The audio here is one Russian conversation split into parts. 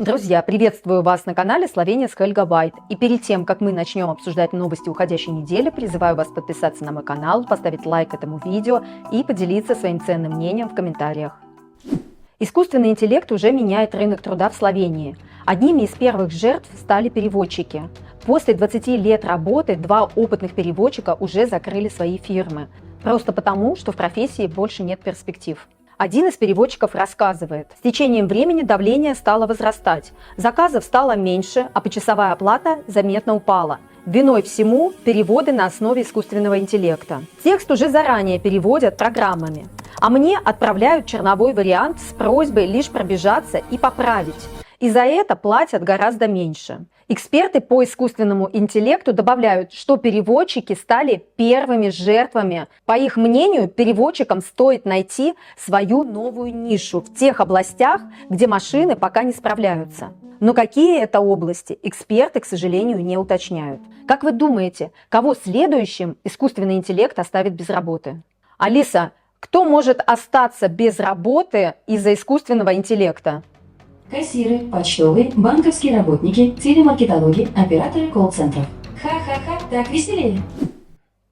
Друзья, приветствую вас на канале Словения с Хельга Вайт. И перед тем, как мы начнем обсуждать новости уходящей недели, призываю вас подписаться на мой канал, поставить лайк этому видео и поделиться своим ценным мнением в комментариях. Искусственный интеллект уже меняет рынок труда в Словении. Одними из первых жертв стали переводчики. После 20 лет работы 2 опытных переводчика уже закрыли свои фирмы. Просто потому, что в профессии больше нет перспектив. Один из переводчиков рассказывает, с течением времени давление стало возрастать, заказов стало меньше, а почасовая оплата заметно упала. Виной всему переводы на основе искусственного интеллекта. Текст уже заранее переводят программами, а мне отправляют черновой вариант с просьбой лишь пробежаться и поправить. И за это платят гораздо меньше. Эксперты по искусственному интеллекту добавляют, что переводчики стали первыми жертвами. По их мнению, переводчикам стоит найти свою новую нишу в тех областях, где машины пока не справляются. Но какие это области, эксперты, к сожалению, не уточняют. Как вы думаете, кого следующим искусственный интеллект оставит без работы? Алиса, кто может остаться без работы из-за искусственного интеллекта? Кассиры, почтовые, банковские работники, телемаркетологи, операторы колл-центров. Ха-ха-ха, так веселее.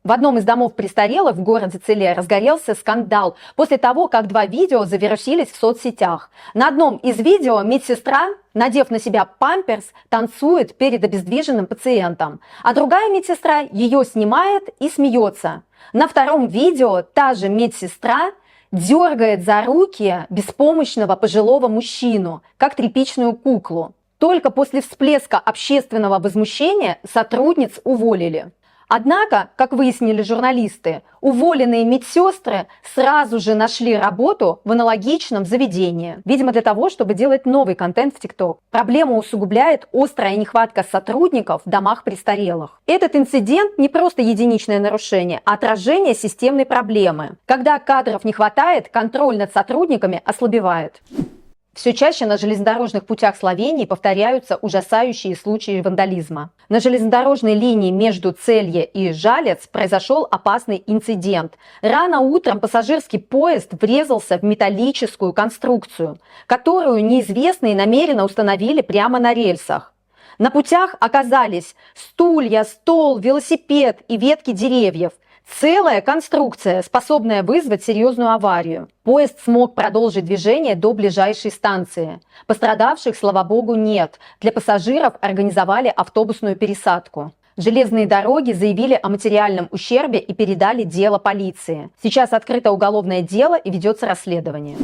В одном из домов престарелых в городе Целе разгорелся скандал после того, как 2 видео завирусились в соцсетях. На одном из видео медсестра, надев на себя памперс, танцует перед обездвиженным пациентом, а другая медсестра ее снимает и смеется. На втором видео та же медсестра дергает за руки беспомощного пожилого мужчину, как тряпичную куклу. Только после всплеска общественного возмущения сотрудниц уволили. Однако, как выяснили журналисты, уволенные медсестры сразу же нашли работу в аналогичном заведении. Видимо, для того, чтобы делать новый контент в ТикТок. Проблему усугубляет острая нехватка сотрудников в домах престарелых. Этот инцидент не просто единичное нарушение, а отражение системной проблемы. Когда кадров не хватает, контроль над сотрудниками ослабевает. Все чаще на железнодорожных путях Словении повторяются ужасающие случаи вандализма. На железнодорожной линии между Целье и Жалец произошел опасный инцидент. Рано утром пассажирский поезд врезался в металлическую конструкцию, которую неизвестные намеренно установили прямо на рельсах. На путях оказались стулья, стол, велосипед и ветки деревьев. Целая конструкция, способная вызвать серьезную аварию. Поезд смог продолжить движение до ближайшей станции. Пострадавших, слава богу, нет. Для пассажиров организовали автобусную пересадку. Железные дороги заявили о материальном ущербе и передали дело полиции. Сейчас открыто уголовное дело и ведется расследование.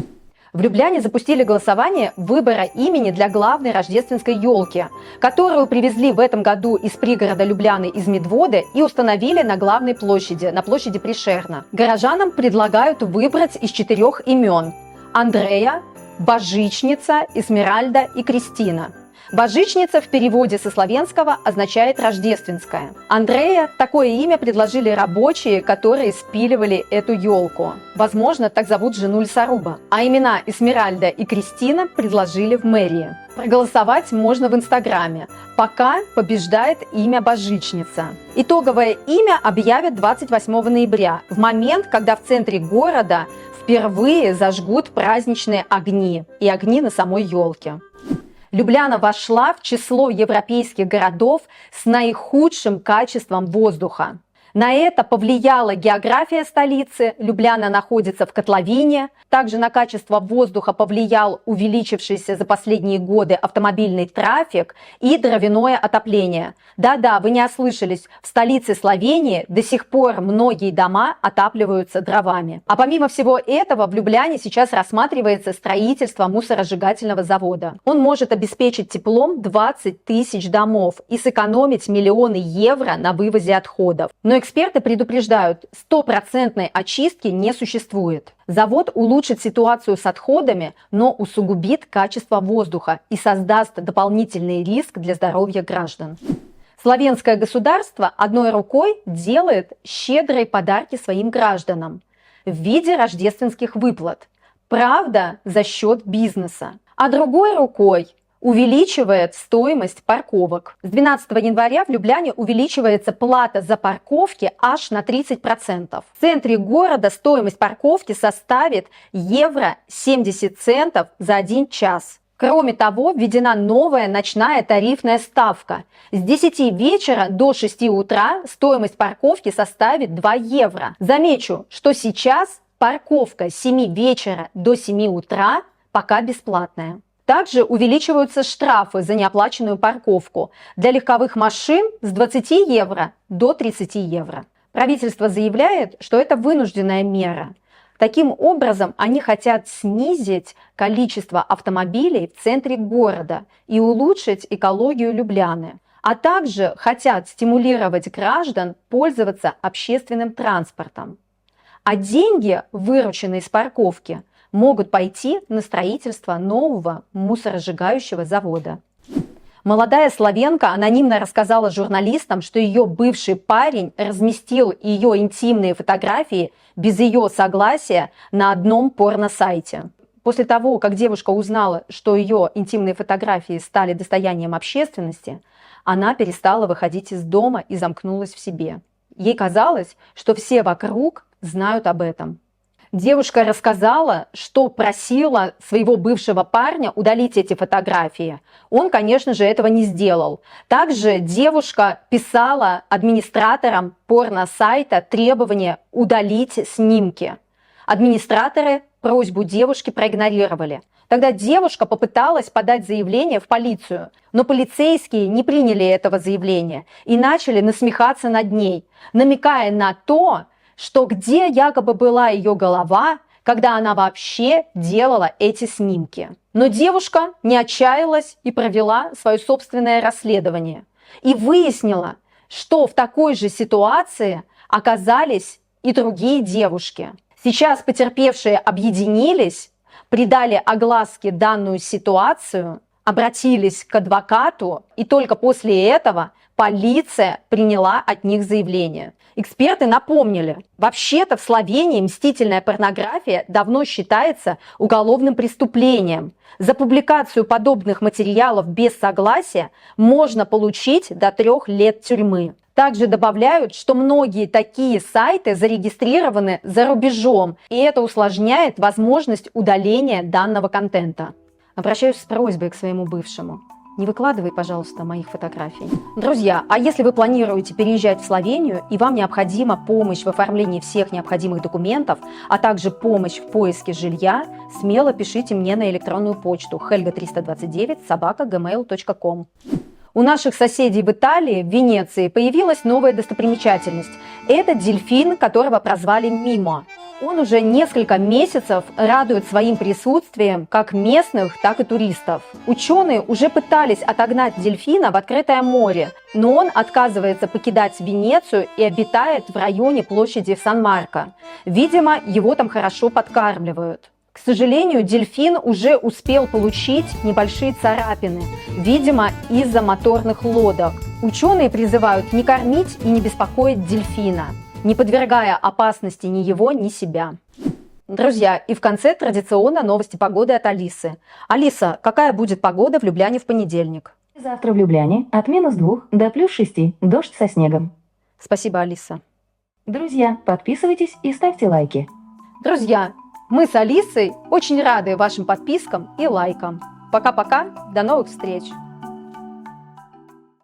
В Любляне запустили голосование выбора имени для главной рождественской елки, которую привезли в этом году из пригорода Любляны из Медводы и установили на главной площади, на площади Пришерна. Горожанам предлагают выбрать из 4 имен – Андрея, Божичница, Эсмеральда и Кристина. Божичница в переводе со славянского означает «рождественская». Андрея – такое имя предложили рабочие, которые спиливали эту елку. Возможно, так зовут жену лесоруба. А имена Эсмеральда и Кристина предложили в мэрии. Проголосовать можно в Инстаграме. Пока побеждает имя Божичница. Итоговое имя объявят 28 ноября, в момент, когда в центре города впервые зажгут праздничные огни и огни на самой елке. Любляна вошла в число европейских городов с наихудшим качеством воздуха. На это повлияла география столицы. Любляна находится в котловине. Также на качество воздуха повлиял увеличившийся за последние годы автомобильный трафик и дровяное отопление. Да-да, вы не ослышались, в столице Словении до сих пор многие дома отапливаются дровами. А помимо всего этого, в Любляне сейчас рассматривается строительство мусоросжигательного завода. Он может обеспечить теплом 20 тысяч домов и сэкономить миллионы евро на вывозе отходов. Но эксперты предупреждают, стопроцентной очистки не существует. Завод улучшит ситуацию с отходами, но усугубит качество воздуха и создаст дополнительный риск для здоровья граждан. Словенское государство одной рукой делает щедрые подарки своим гражданам в виде рождественских выплат. Правда, за счет бизнеса. А другой рукой увеличивает стоимость парковок. С 12 января в Любляне увеличивается плата за парковки аж на 30%. В центре города стоимость парковки составит евро 70 центов за 1 час. Кроме того, введена новая ночная тарифная ставка. С 10 вечера до 6 утра стоимость парковки составит 2 евро. Замечу, что сейчас парковка с 7 вечера до 7 утра пока бесплатная. Также увеличиваются штрафы за неоплаченную парковку для легковых машин с 20 евро до 30 евро. Правительство заявляет, что это вынужденная мера. Таким образом, они хотят снизить количество автомобилей в центре города и улучшить экологию Любляны, а также хотят стимулировать граждан пользоваться общественным транспортом. А деньги, вырученные с парковки, могут пойти на строительство нового мусоросжигающего завода. Молодая словенка анонимно рассказала журналистам, что ее бывший парень разместил ее интимные фотографии без ее согласия на одном порно-сайте. После того, как девушка узнала, что ее интимные фотографии стали достоянием общественности, она перестала выходить из дома и замкнулась в себе. Ей казалось, что все вокруг знают об этом. Девушка рассказала, что просила своего бывшего парня удалить эти фотографии. Он, конечно же, этого не сделал. Также девушка писала администраторам порно-сайта требование удалить снимки. Администраторы просьбу девушки проигнорировали. Тогда девушка попыталась подать заявление в полицию, но полицейские не приняли этого заявления и начали насмехаться над ней, намекая на то, что где якобы была ее голова, когда она вообще делала эти снимки. Но девушка не отчаялась и провела свое собственное расследование. И выяснила, что в такой же ситуации оказались и другие девушки. Сейчас потерпевшие объединились, придали огласке данную ситуацию, обратились к адвокату, и только после этого полиция приняла от них заявление. Эксперты напомнили, вообще-то в Словении мстительная порнография давно считается уголовным преступлением. За публикацию подобных материалов без согласия можно получить до 3 лет тюрьмы. Также добавляют, что многие такие сайты зарегистрированы за рубежом, и это усложняет возможность удаления данного контента. Обращаюсь с просьбой к своему бывшему. Не выкладывай, пожалуйста, моих фотографий. Друзья, а если вы планируете переезжать в Словению и вам необходима помощь в оформлении всех необходимых документов, а также помощь в поиске жилья, смело пишите мне на электронную почту helga329@gmail.com. У наших соседей в Италии, в Венеции, появилась новая достопримечательность. Это дельфин, которого прозвали Мимо. Он уже несколько месяцев радует своим присутствием как местных, так и туристов. Ученые уже пытались отогнать дельфина в открытое море, но он отказывается покидать Венецию и обитает в районе площади Сан-Марко. Видимо, его там хорошо подкармливают. К сожалению, дельфин уже успел получить небольшие царапины, видимо, из-за моторных лодок. Ученые призывают не кормить и не беспокоить дельфина, не подвергая опасности ни его, ни себя. Друзья, и в конце традиционно новости погоды от Алисы. Алиса, какая будет погода в Любляне в понедельник? Завтра в Любляне от -2 до +6, дождь со снегом. Спасибо, Алиса. Друзья, подписывайтесь и ставьте лайки. Друзья, мы с Алисой очень рады вашим подпискам и лайкам. Пока-пока, до новых встреч!